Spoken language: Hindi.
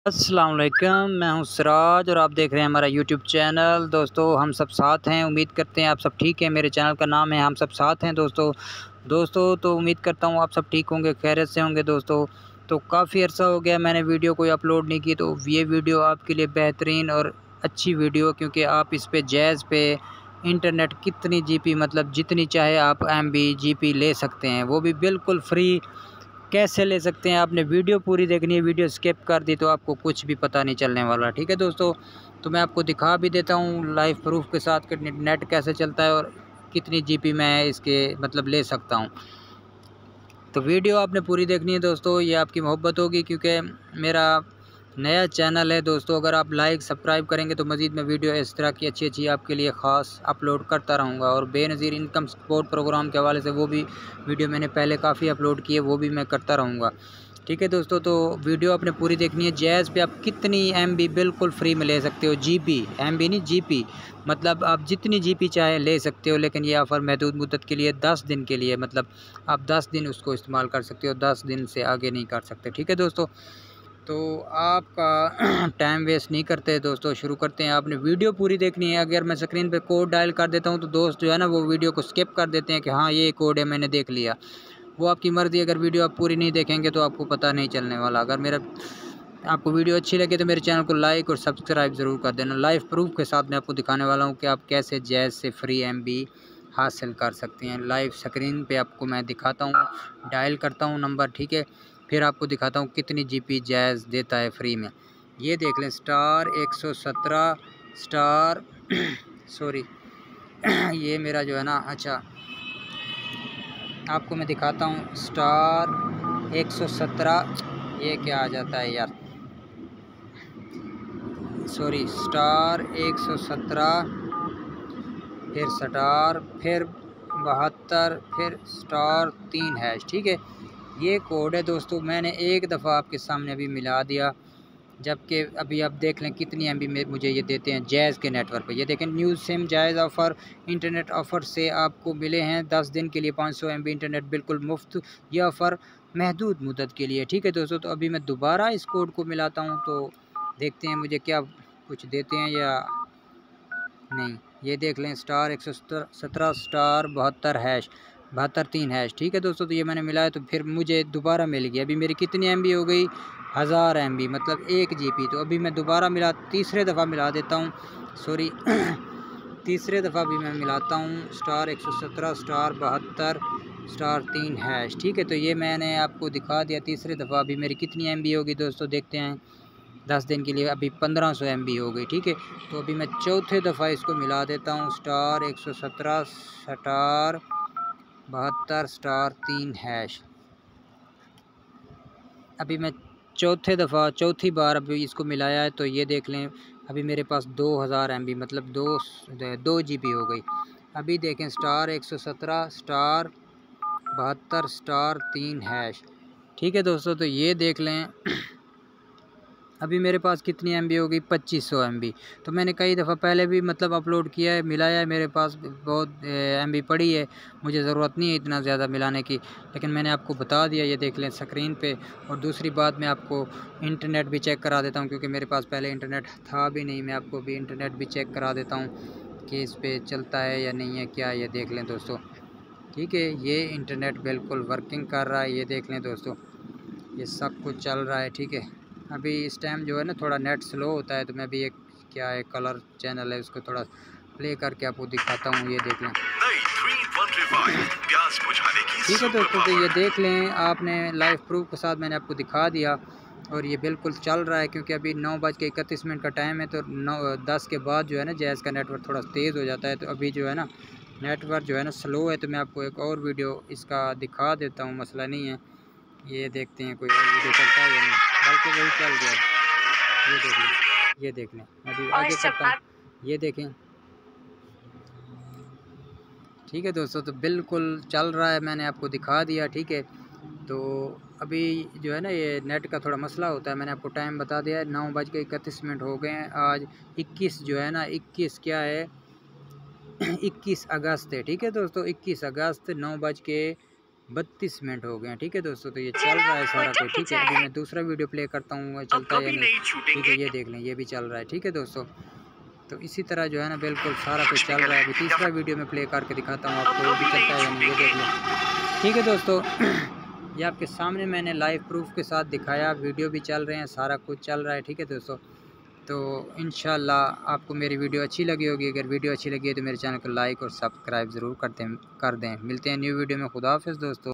अस्सलाम वालेकुम, मैं हूं सिराज और आप देख रहे हैं हमारा यूट्यूब चैनल। दोस्तों हम सब साथ हैं, उम्मीद करते हैं आप सब ठीक हैं। मेरे चैनल का नाम है हम सब साथ हैं। दोस्तों तो उम्मीद करता हूं आप सब ठीक होंगे, खैरियत से होंगे। दोस्तों तो काफ़ी अर्सा हो गया मैंने वीडियो कोई अपलोड नहीं की, तो ये वीडियो आपके लिए बेहतरीन और अच्छी वीडियो, क्योंकि आप इस पे जैज़ पे इंटरनेट कितनी जीपी मतलब जितनी चाहे आप एमबी जीपी ले सकते हैं, वो भी बिल्कुल फ्री। कैसे ले सकते हैं, आपने वीडियो पूरी देखनी है, वीडियो स्किप कर दी तो आपको कुछ भी पता नहीं चलने वाला। ठीक है दोस्तों, तो मैं आपको दिखा भी देता हूँ लाइव प्रूफ के साथ कि नेट कैसे चलता है और कितनी जीपी मैं इसके मतलब ले सकता हूँ। तो वीडियो आपने पूरी देखनी है दोस्तों, ये आपकी मोहब्बत होगी, क्योंकि मेरा नया चैनल है दोस्तों। अगर आप लाइक सब्सक्राइब करेंगे तो मज़ीद मैं वीडियो इस तरह की अच्छी अच्छी आपके लिए ख़ास अपलोड करता रहूँगा। और बेनज़ीर इनकम सपोर्ट प्रोग्राम के हवाले से वो भी वीडियो मैंने पहले काफ़ी अपलोड किए, वो भी मैं करता रहूँगा। ठीक है दोस्तों, तो वीडियो आपने पूरी देखनी है। जैज़ पे आप कितनी एमबी बिल्कुल फ्री में ले सकते हो, जीबी, एमबी नहीं जीपी, मतलब आप जितनी जीपी चाहे ले सकते हो। लेकिन ये ऑफ़र महदूद मुद्दत के लिए 10 दिन के लिए, मतलब आप 10 दिन उसको इस्तेमाल कर सकते हो, 10 दिन से आगे नहीं कर सकते। ठीक है दोस्तों, तो आपका टाइम वेस्ट नहीं करते दोस्तों, शुरू करते हैं। आपने वीडियो पूरी देखनी है। अगर मैं स्क्रीन पे कोड डायल कर देता हूं तो दोस्त जो है ना वो वीडियो को स्किप कर देते हैं कि हाँ ये कोड है, मैंने देख लिया। वो आपकी मर्ज़ी, अगर वीडियो आप पूरी नहीं देखेंगे तो आपको पता नहीं चलने वाला। अगर मेरा आपको वीडियो अच्छी लगे तो मेरे चैनल को लाइक और सब्सक्राइब ज़रूर कर देना। लाइव प्रूफ के साथ मैं आपको दिखाने वाला हूँ कि आप कैसे जैज़ से फ्री एमबी हासिल कर सकते हैं। लाइव स्क्रीन पे आपको मैं दिखाता हूँ, डायल करता हूँ नंबर, ठीक है, फिर आपको दिखाता हूँ कितनी जीपी जैज़ देता है फ्री में। ये देख लें, स्टार 117 स्टार सॉरी ये मेरा जो है ना, अच्छा आपको मैं दिखाता हूँ स्टार 117, ये क्या आ जाता है यार, सॉरी, स्टार 117 फिर स्टार फिर 72 फिर स्टार 3 हैश। ठीक है, ये कोड है दोस्तों, मैंने एक दफ़ा आपके सामने अभी मिला दिया, जबकि अभी आप देख लें कितनी एमबी में मुझे ये देते हैं जैज़ के नेटवर्क पे। ये देखें, न्यूज़ सिम जायज़ ऑफ़र इंटरनेट ऑफ़र से आपको मिले हैं 10 दिन के लिए 500 एमबी इंटरनेट बिल्कुल मुफ्त। ये ऑफ़र महदूद मुद्दत के लिए। ठीक है दोस्तों, तो अभी मैं दोबारा इस कोड को मिलाता हूँ तो देखते हैं मुझे क्या कुछ देते हैं या नहीं। ये देख लें, स्टार 117 स्टार 72 हैश 72 3 हैश। ठीक है दोस्तों, तो ये मैंने मिलाया तो फिर मुझे दोबारा मिल गया। अभी मेरी कितनी एमबी हो गई, 1000 एमबी, मतलब 1 जीबी। तो अभी मैं दोबारा तीसरे दफ़ा मिला देता हूँ, सॉरी तीसरे दफ़ा भी मैं मिलाता हूँ स्टार 117 स्टार 72 स्टार 3 हैश। ठीक है, तो ये मैंने आपको दिखा दिया तीसरे दफ़ा। अभी मेरी कितनी एमबी होगी दोस्तों, देखते हैं। 10 दिन के लिए अभी 1500 एमबी हो गई। ठीक है, तो अभी मैं चौथे दफ़ा इसको मिला देता हूँ, स्टार 117 स्टार 72 स्टार 3 हैश। अभी मैं चौथी बार अभी इसको मिलाया है, तो ये देख लें अभी मेरे पास 2000 एमबी मतलब 2 जीबी हो गई। अभी देखें, स्टार 117 स्टार 72 स्टार 3 हैश। ठीक है दोस्तों, तो ये देख लें अभी मेरे पास कितनी एमबी हो गई, 2500 एमबी। तो मैंने कई दफ़ा पहले भी मतलब अपलोड किया है, मिलाया है, मेरे पास बहुत एमबी पड़ी है, मुझे ज़रूरत नहीं है इतना ज़्यादा मिलाने की, लेकिन मैंने आपको बता दिया। ये देख लें स्क्रीन पे। और दूसरी बात, मैं आपको इंटरनेट भी चेक करा देता हूँ, क्योंकि मेरे पास पहले इंटरनेट था भी नहीं। मैं आपको भी इंटरनेट भी चेक करा देता हूँ कि इस पर चलता है या नहीं है क्या। ये देख लें दोस्तों, ठीक है, ये इंटरनेट बिल्कुल वर्किंग कर रहा है। ये देख लें दोस्तों, ये सब कुछ चल रहा है। ठीक है, अभी इस टाइम जो है ना थोड़ा नेट स्लो होता है, तो मैं भी एक क्या है कलर चैनल है उसको थोड़ा प्ले करके आपको दिखाता हूँ। ये देख लें, ठीक है दोस्तों, तो ये देख लें, आपने लाइव प्रूफ के साथ मैंने आपको दिखा दिया। और ये बिल्कुल चल रहा है, क्योंकि अभी 9:31 का टाइम है, तो 9:10 के बाद जो है ना जैज़ का नेटवर्क थोड़ा तेज़ हो जाता है। तो अभी जो है ना नेटवर्क जो है ना स्लो है, तो मैं आपको एक और वीडियो इसका दिखा देता हूँ, मसला नहीं है। ये देखते हैं कोई और वीडियो चलता है या नहीं, बल्कि वही चल गया। ये देख लें, ये देख लें, अभी आगे करता हूँ, ये देखें। ठीक है दोस्तों, तो बिल्कुल चल रहा है, मैंने आपको दिखा दिया। ठीक है, तो अभी जो है ना ये नेट का थोड़ा मसला होता है। मैंने आपको टाइम बता दिया है, 9:31 हो गए हैं। आज 21 जो है ना 21 क्या है 21 अगस्त है। ठीक है दोस्तों, 21 अगस्त 9:31 32 मिनट हो गए हैं। ठीक है दोस्तों, तो ये चल रहा है सारा कुछ। ठीक है, अभी मैं दूसरा वीडियो प्ले करता हूँ, चलता है या नहीं। ठीक है, ये देख लें, ये भी चल रहा है। ठीक है दोस्तों, तो इसी तरह जो है ना बिल्कुल सारा कुछ चल रहा है। अभी तीसरा वीडियो में प्ले करके दिखाता हूँ आपको, वो भी चलता है या नहीं, ये देख लें। ठीक है दोस्तों, ये आपके सामने मैंने लाइव प्रूफ के साथ दिखाया, वीडियो भी चल रहे हैं, सारा कुछ चल रहा है। ठीक है दोस्तों, तो इंशाल्लाह आपको मेरी वीडियो अच्छी लगी होगी। अगर वीडियो अच्छी लगी है तो मेरे चैनल को लाइक और सब्सक्राइब ज़रूर कर दें। मिलते हैं न्यू वीडियो में। खुदा हाफ़िज़ दोस्तों।